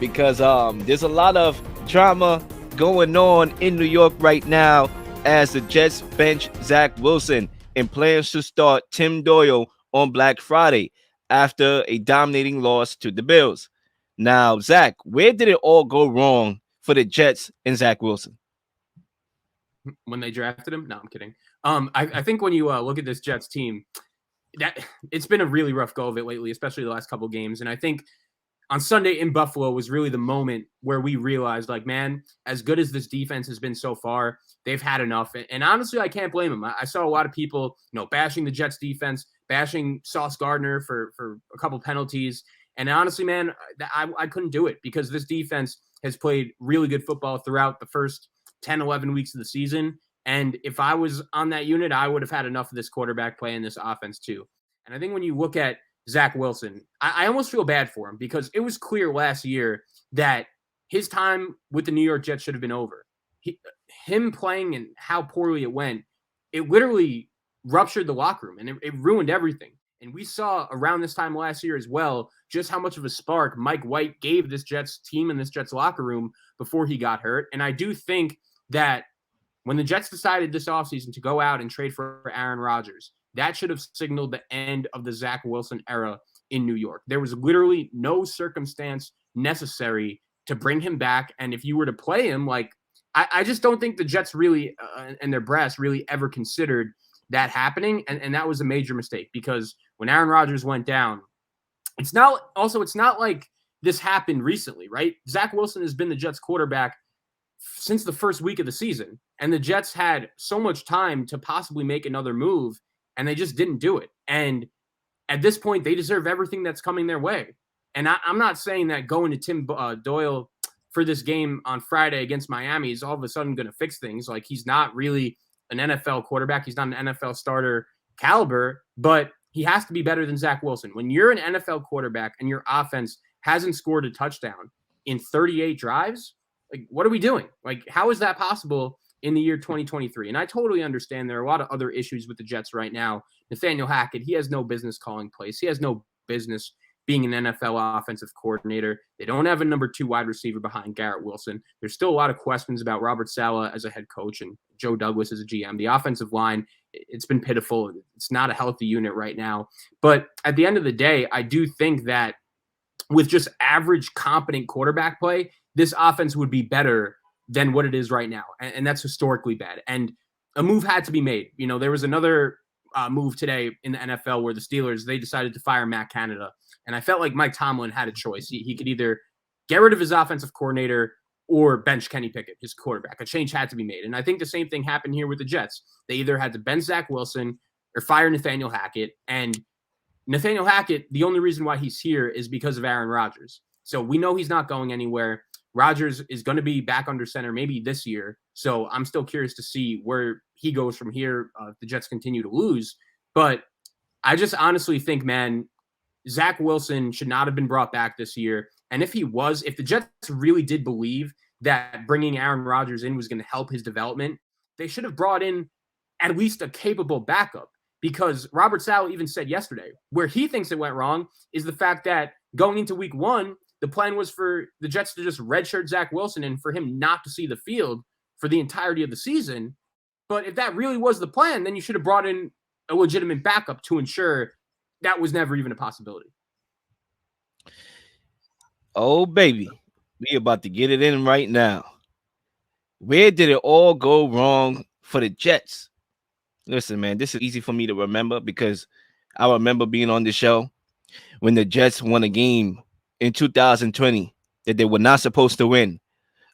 because there's a lot of drama going on in New York right now as the Jets bench Zach Wilson and plans to start Tim Doyle on Black Friday after a dominating loss to the Bills. Now, Zach, where did it all go wrong for the Jets and Zach Wilson? When they drafted him? No, I'm kidding. I think when you look at this Jets team, that it's been a really rough go of it lately, especially the last couple games. And I think on Sunday in Buffalo was really the moment where we realized, like, man, as good as this defense has been so far, they've had enough. And honestly, I can't blame them. I saw a lot of people, bashing the Jets defense, bashing Sauce Gardner for a couple penalties. And honestly, man, I couldn't do it because this defense has played really good football throughout the first 10, 11 weeks of the season. And if I was on that unit, I would have had enough of this quarterback play in this offense too. And I think when you look at Zach Wilson, I almost feel bad for him because it was clear last year that his time with the New York Jets should have been over. Him playing and how poorly it went, it literally ruptured the locker room and it ruined everything. And we saw around this time last year as well just how much of a spark Mike White gave this Jets team and this Jets locker room before he got hurt. And I do think that when the Jets decided this offseason to go out and trade for Aaron Rodgers, that should have signaled the end of the Zach Wilson era in New York. There was literally no circumstance necessary to bring him back. And if you were to play him, like, I just don't think the Jets really and their brass really ever considered that happening. And that was a major mistake because when Aaron Rodgers went down, it's not like this happened recently, right? Zach Wilson has been the Jets quarterback since the first week of the season, and the Jets had so much time to possibly make another move, and they just didn't do it. And at this point, they deserve everything that's coming their way. And I'm not saying that going to Tim Doyle for this game on Friday against Miami is all of a sudden going to fix things. Like, he's not really an NFL quarterback. He's not an NFL starter caliber, but he has to be better than Zach Wilson. When you're an NFL quarterback and your offense hasn't scored a touchdown in 38 drives, like, what are we doing? Like, how is that possible in the year 2023? And I totally understand there are a lot of other issues with the Jets right now. Nathaniel Hackett, he has no business calling plays. He has no business being an NFL offensive coordinator. They don't have a number 2 wide receiver behind Garrett Wilson. There's still a lot of questions about Robert Saleh as a head coach and Joe Douglas as a GM. The offensive line, it's been pitiful. It's not a healthy unit right now. But at the end of the day, I do think that with just average, competent quarterback play, this offense would be better than what it is right now. And that's historically bad. And a move had to be made. There was another move today in the NFL where the Steelers, they decided to fire Matt Canada. And I felt like Mike Tomlin had a choice. He could either get rid of his offensive coordinator or bench Kenny Pickett, his quarterback. A change had to be made. And I think the same thing happened here with the Jets. They either had to bench Zach Wilson or fire Nathaniel Hackett. And Nathaniel Hackett, the only reason why he's here is because of Aaron Rodgers. So we know he's not going anywhere. Rodgers is going to be back under center maybe this year. So I'm still curious to see where he goes from here if the Jets continue to lose. But I just honestly think, man, Zach Wilson should not have been brought back this year. And if the Jets really did believe that bringing Aaron Rodgers in was going to help his development, they should have brought in at least a capable backup. Because Robert Saleh even said yesterday, where he thinks it went wrong is the fact that going into week 1, the plan was for the Jets to just redshirt Zach Wilson and for him not to see the field for the entirety of the season. But if that really was the plan, then you should have brought in a legitimate backup to ensure that was never even a possibility. Oh, baby. We about to get it in right now. Where did it all go wrong for the Jets? Listen, man, this is easy for me to remember because I remember being on the show when the Jets won a game in 2020 that they were not supposed to win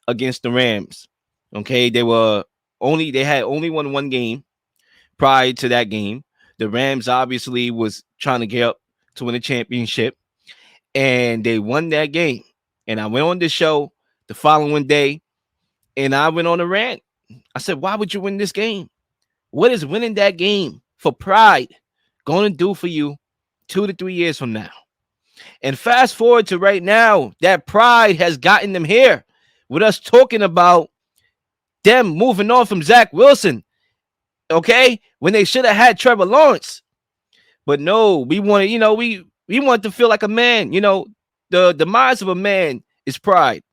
against the Rams. Okay, they had only won one game prior to that game. The Rams obviously was trying to get up to win a championship, and they won that game. And I went on the show the following day, and I went on a rant. I said, why would you win this game? What is winning that game for pride going to do for you 2 to 3 years from now? And fast forward to right now, that pride has gotten them here with us talking about them moving on from Zach Wilson, okay, when they should have had Trevor Lawrence. But no, we wanted, we want to feel like a man. The demise of a man It's pride.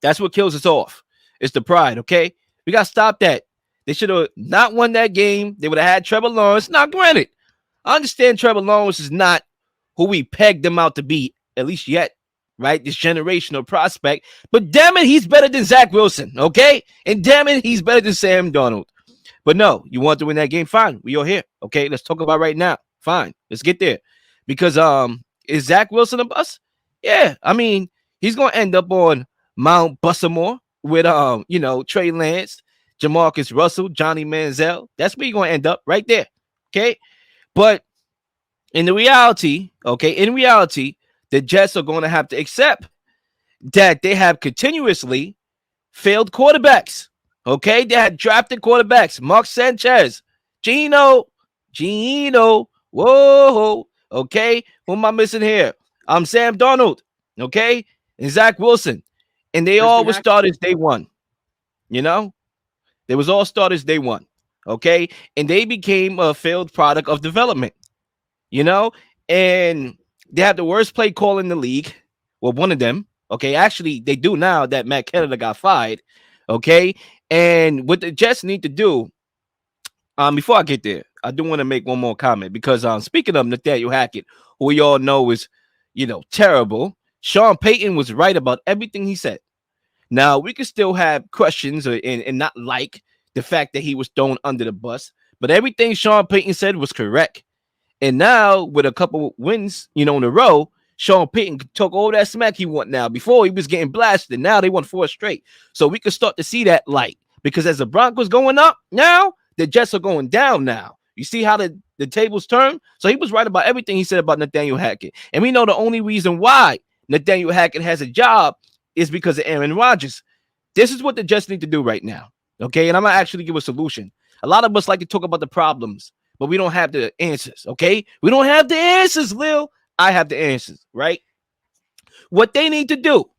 That's what kills us off. It's the pride, okay? We got to stop that. They should have not won that game. They would have had Trevor Lawrence. Now, granted, I understand Trevor Lawrence is not who we pegged him out to be, at least yet, right? This generational prospect. But damn it, he's better than Zack Wilson, okay? And damn it, he's better than Sam Darnold. But no, you want to win that game? Fine. We all here. Okay, let's talk about right now. Fine. Let's get there. Because is Zack Wilson a bust? Yeah. I mean, he's gonna end up on Mount Bussamore with Trey Lance, Jamarcus Russell, Johnny Manziel. That's where you're gonna end up right there. Okay. But in reality, the Jets are gonna have to accept that they have continuously failed quarterbacks. Okay, they had drafted quarterbacks. Mark Sanchez, Gino, whoa, okay. Who am I missing here? I'm Sam Darnold, okay, and Zack Wilson. And they all were starters day one. You know? They was all starters day one. Okay? And they became a failed product of development. You know? And they have the worst play call in the league. Well, one of them. Okay, actually, they do now that Matt Canada got fired. Okay, and what the Jets need to do, before I get there, I do want to make one more comment because speaking of Nathaniel Hackett, who we all know is, terrible. Sean Payton was right about everything he said. Now we can still have questions and not like the fact that he was thrown under the bus, but everything Sean Payton said was correct. And now with a couple wins, in a row, Sean Payton took all that smack he want now. Before he was getting blasted. Now they won 4 straight. So we can start to see that light. Because as the Broncos going up now, the Jets are going down now. You see how the tables turn? So he was right about everything he said about Nathaniel Hackett. And we know the only reason why Nathaniel Hackett has a job is because of Aaron Rodgers. This is what the Jets need to do right now. Okay? And I'm going to actually give a solution. A lot of us like to talk about the problems, but we don't have the answers. Okay? We don't have the answers, Lil. I have the answers, right? What they need to do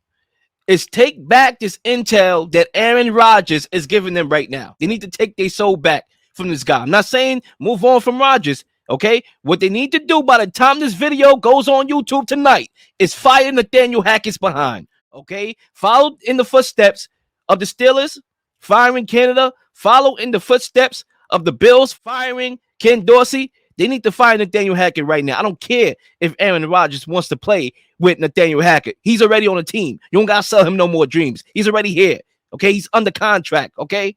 is take back this intel that Aaron Rodgers is giving them right now. They need to take their soul back from this guy. I'm not saying move on from Rodgers, okay? What they need to do by the time this video goes on YouTube tonight is fire Nathaniel Hackett's behind, okay? Follow in the footsteps of the Steelers firing Canada. Follow in the footsteps of the Bills firing Ken Dorsey. They need to fire Nathaniel Hackett right now. I don't care if Aaron Rodgers wants to play with Nathaniel Hackett. He's already on the team. You don't got to sell him no more dreams. He's already here. Okay? He's under contract. Okay?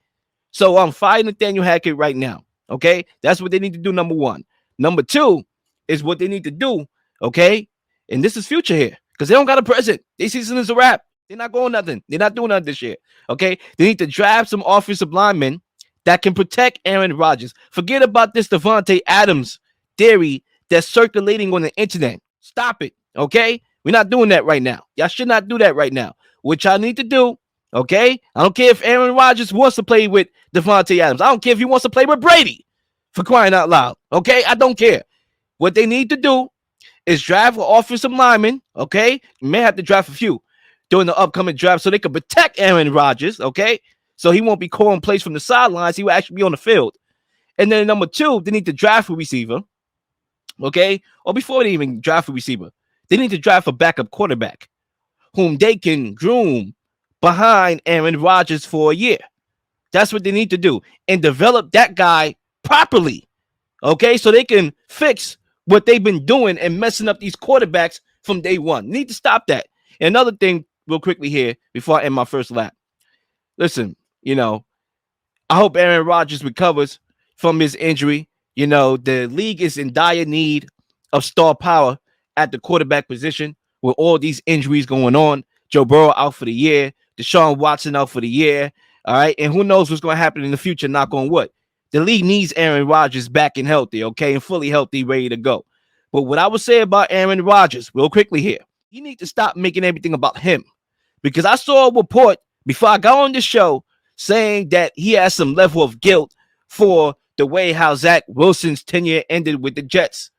So I'm firing Nathaniel Hackett right now. Okay? That's what they need to do, number one. Number two is what they need to do. Okay? And this is future here because they don't got a present. Their season is a wrap. They're not going nothing. They're not doing nothing this year. Okay? They need to draft some offensive linemen that can protect Aaron Rodgers. Forget about this Devontae Adams theory that's circulating on the internet. Stop it, okay? We're not doing that right now. Y'all should not do that right now. What y'all need to do, okay? I don't care if Aaron Rodgers wants to play with Devontae Adams. I don't care if he wants to play with Brady, for crying out loud, okay? I don't care. What they need to do is draft an offensive lineman, okay? You may have to draft a few during the upcoming draft so they can protect Aaron Rodgers, okay? So he won't be calling plays from the sidelines. He will actually be on the field. And then number two, they need to draft a receiver. Okay? Or before they even draft a receiver, they need to draft a backup quarterback whom they can groom behind Aaron Rodgers for a year. That's what they need to do. And develop that guy properly. Okay? So they can fix what they've been doing and messing up these quarterbacks from day one. They need to stop that. And another thing, real quickly here, before I end my first lap. Listen, I hope Aaron Rodgers recovers from his injury. The league is in dire need of star power at the quarterback position with all these injuries going on. Joe Burrow out for the year. Deshaun Watson out for the year. All right. And who knows what's going to happen in the future, knock on wood. The league needs Aaron Rodgers back and healthy, okay, and fully healthy, ready to go. But what I would say about Aaron Rodgers, real quickly here, he needs to stop making everything about him. Because I saw a report before I got on the show saying that he has some level of guilt for the way how Zack Wilson's tenure ended with the Jets.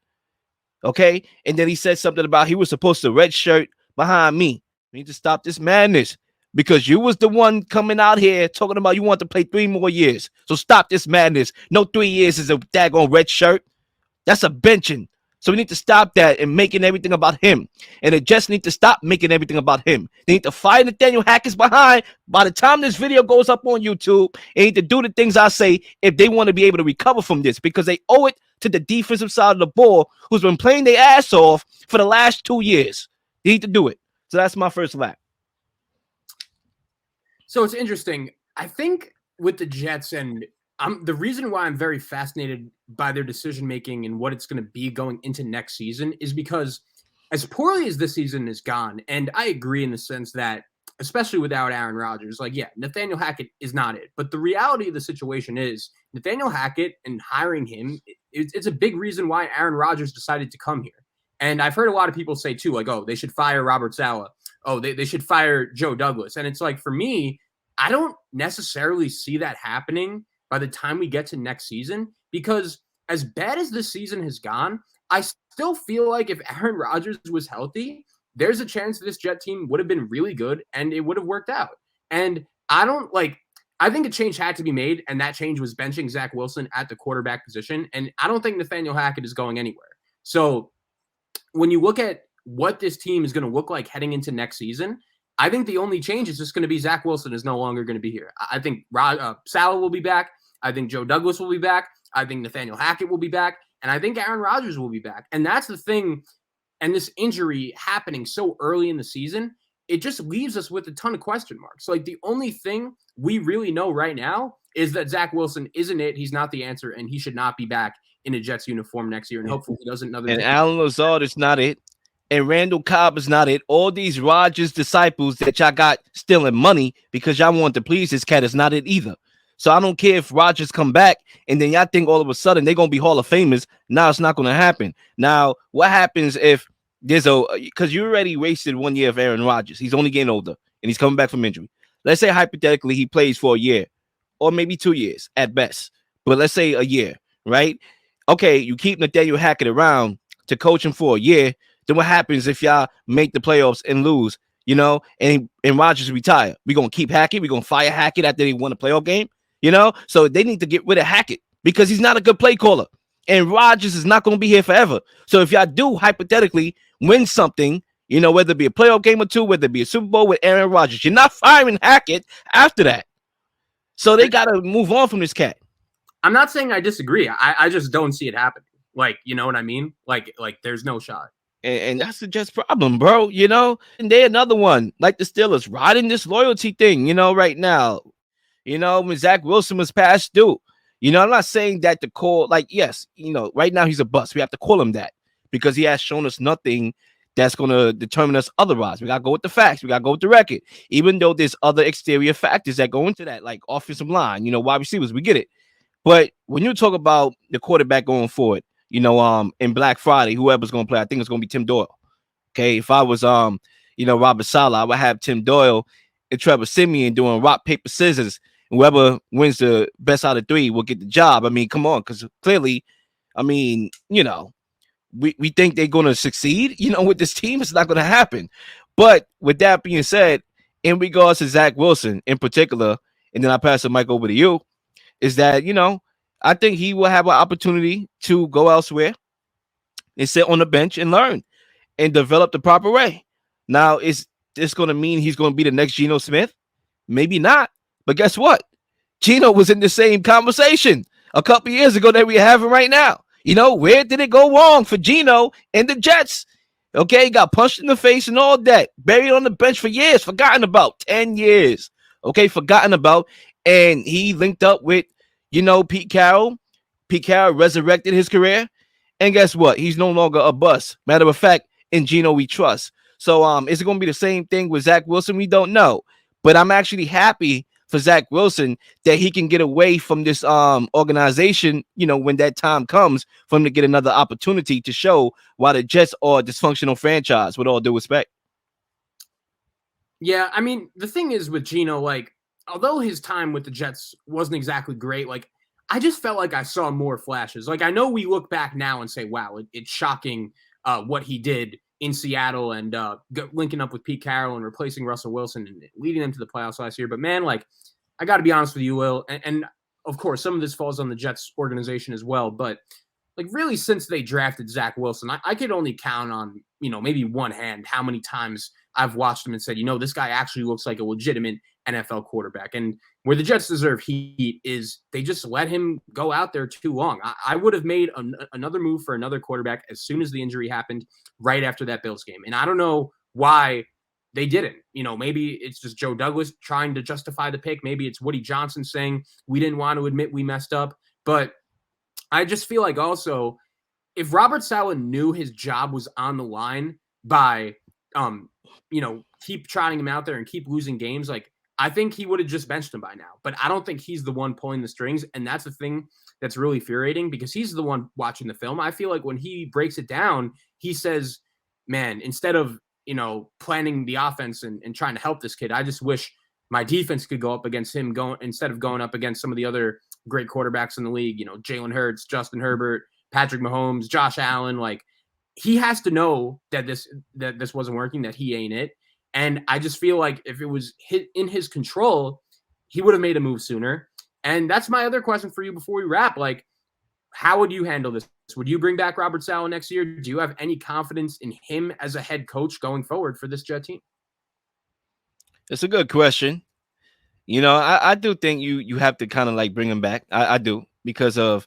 Okay? And then he said something about he was supposed to redshirt behind me. We need to stop this madness because you was the one coming out here talking about you want to play 3 more years. So stop this madness. No 3 years is a daggone red shirt. That's a benching. So we need to stop that and making everything about him. And the Jets need to stop making everything about him. They need to fire Nathaniel Hackett's behind. By the time this video goes up on YouTube, they need to do the things I say if they want to be able to recover from this, because they owe it to the defensive side of the ball, who's been playing their ass off for the last 2 years. They need to do it. So that's my first lap. So it's interesting. I think with the Jets, and the reason why I'm very fascinated by their decision making and what it's going to be going into next season is because as poorly as this season has gone, and I agree in the sense that, especially without Aaron Rodgers, like, yeah, Nathaniel Hackett is not it. But the reality of the situation is Nathaniel Hackett and hiring him, it's a big reason why Aaron Rodgers decided to come here. And I've heard a lot of people say too, like, oh, they should fire Robert Saleh. Oh, they should fire Joe Douglas. And it's like, for me, I don't necessarily see that happening by the time we get to next season, because as bad as this season has gone, I still feel like if Aaron Rodgers was healthy, there's a chance this Jet team would have been really good and it would have worked out. And I think a change had to be made, and that change was benching Zack Wilson at the quarterback position. And I don't think Nathaniel Hackett is going anywhere. So when you look at what this team is going to look like heading into next season, I think the only change is just going to be Zack Wilson is no longer going to be here. I think Saleh will be back. I think Joe Douglas will be back. I think Nathaniel Hackett will be back. And I think Aaron Rodgers will be back. And that's the thing. And this injury happening so early in the season, it just leaves us with a ton of question marks. Like, the only thing we really know right now is that Zack Wilson isn't it. He's not the answer, and he should not be back in a Jets uniform next year. And hopefully he doesn't another. And Alan Lazard is not it. And Randall Cobb is not it. All these Rodgers disciples that y'all got stealing money because y'all want to please this cat is not it either. So I don't care if Rodgers come back and then y'all think all of a sudden they're going to be Hall of Famers. Now it's not going to happen. Now, what happens if there's because you already wasted 1 year of Aaron Rodgers. He's only getting older and he's coming back from injury. Let's say hypothetically he plays for a year or maybe 2 years at best. But let's say a year, right? Okay, you keep Nathaniel Hackett around to coach him for a year. Then what happens if y'all make the playoffs and lose, and Rodgers retire? We're going to keep Hackett. We're going to fire Hackett after they won a playoff game, So they need to get rid of Hackett because he's not a good play caller. And Rodgers is not going to be here forever. So if y'all do hypothetically win something, whether it be a playoff game or two, whether it be a Super Bowl with Aaron Rodgers, you're not firing Hackett after that. So they got to move on from this cat. I'm not saying I disagree. I just don't see it happening. Like, you know what I mean? Like there's no shot. And that's the Jets' problem, bro, And they're another one, like the Steelers, riding this loyalty thing, right now. When Zack Wilson was past due. I'm not saying that the call, yes, right now he's a bust. We have to call him that because he has shown us nothing that's going to determine us otherwise. We got to go with the facts. We got to go with the record, even though there's other exterior factors that go into that, like offensive line, wide receivers. We get it. But when you talk about the quarterback going forward, in Black Friday, whoever's going to play, I think it's going to be Tim Doyle. Okay. If I was, Robert Saleh, I would have Tim Doyle and Trevor Siemian doing rock, paper, scissors. Whoever wins the best out of three will get the job. I mean, come on. Because clearly, we think they're going to succeed, with this team. It's not going to happen. But with that being said, in regards to Zack Wilson in particular, and then I pass the mic over to you, is that, I think he will have an opportunity to go elsewhere and sit on the bench and learn and develop the proper way. Now, is this going to mean he's going to be the next Geno Smith? Maybe not. But guess what? Geno was in the same conversation a couple years ago that we're having right now. Where did it go wrong for Geno and the Jets? Okay, he got punched in the face and all that. Buried on the bench for years. Forgotten about. 10 years. Okay, forgotten about. And he linked up with Pete Carroll. Pete Carroll resurrected his career. And guess what? He's no longer a bust. Matter of fact, in Geno we trust. So is it going to be the same thing with Zack Wilson? We don't know. But I'm actually happy for Zack Wilson that he can get away from this organization, when that time comes for him to get another opportunity to show why the Jets are a dysfunctional franchise, with all due respect. Yeah, I mean, the thing is with Geno, although his time with the Jets wasn't exactly great, I just felt like I saw more flashes. I know we look back now and say, wow, it's shocking what he did in Seattle and linking up with Pete Carroll and replacing Russell Wilson and leading them to the playoffs last year. But man, I got to be honest with you, Will, and of course, some of this falls on the Jets organization as well. But like really since they drafted Zack Wilson, I could only count on, maybe one hand how many times I've watched him and said, this guy actually looks like a legitimate NFL quarterback. And where the Jets deserve heat is they just let him go out there too long. I would have made another move for another quarterback as soon as the injury happened right after that Bills game. And I don't know why they didn't. Maybe it's just Joe Douglas trying to justify the pick. Maybe it's Woody Johnson saying we didn't want to admit we messed up. But I just feel like also if Robert Saleh knew his job was on the line by, keep trotting him out there and keep losing games, like I think he would have just benched him by now. But I don't think he's the one pulling the strings. And that's the thing that's really infuriating because he's the one watching the film. I feel like when he breaks it down, he says, man, instead of, planning the offense and trying to help this kid, I just wish my defense could go up against him instead of going up against some of the other great quarterbacks in the league, Jalen Hurts, Justin Herbert, Patrick Mahomes, Josh Allen. Like he has to know that this wasn't working, that he ain't it. And I just feel like if it was in his control, he would have made a move sooner. And that's my other question for you before we wrap. Like, how would you handle this? Would you bring back Robert Saleh next year? Do you have any confidence in him as a head coach going forward for this Jet team? It's a good question. I do think you have to kind of like bring him back. I do because of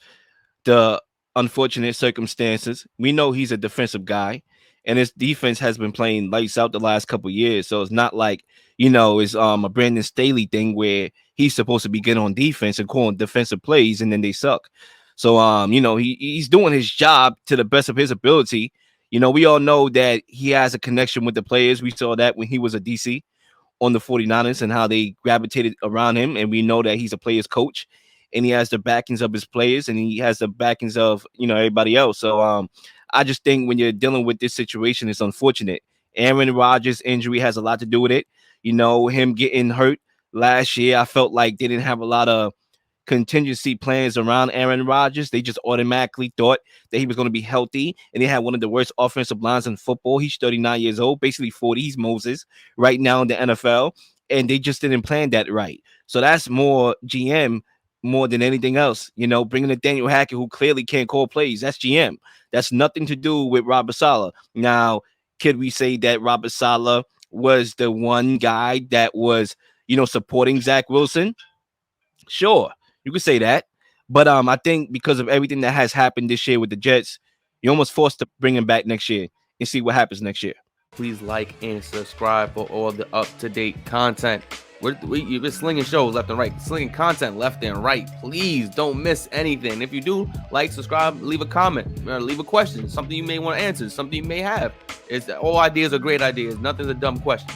the unfortunate circumstances. We know he's a defensive guy, and his defense has been playing lights out the last couple of years. So it's not like it's a Brandon Staley thing where he's supposed to be good on defense and calling defensive plays, and then they suck. So he's doing his job to the best of his ability. We all know that he has a connection with the players. We saw that when he was a DC on the 49ers and how they gravitated around him. And we know that he's a player's coach and he has the backings of his players and he has the backings of, everybody else. So I just think when you're dealing with this situation, it's unfortunate. Aaron Rodgers' injury has a lot to do with it. Him getting hurt last year, I felt like they didn't have a lot of contingency plans around Aaron Rodgers. They just automatically thought that he was going to be healthy, and they had one of the worst offensive lines in football. He's 39 years old, basically 40. He's Moses right now in the NFL, and they just didn't plan that right. So that's more GM more than anything else. Bringing in Daniel Hackett, who clearly can't call plays. That's GM. That's nothing to do with Robert Saleh. Now, could we say that Robert Saleh was the one guy that was, supporting Zack Wilson? Sure. You could say that, but I think because of everything that has happened this year with the Jets, you're almost forced to bring him back next year and see what happens next year. Please like and subscribe for all the up-to-date content. You've been slinging shows left and right, slinging content left and right. Please don't miss anything. If you do, like, subscribe, leave a comment, leave a question, something you may want to answer, something you may have. All ideas are great ideas. Nothing's a dumb question.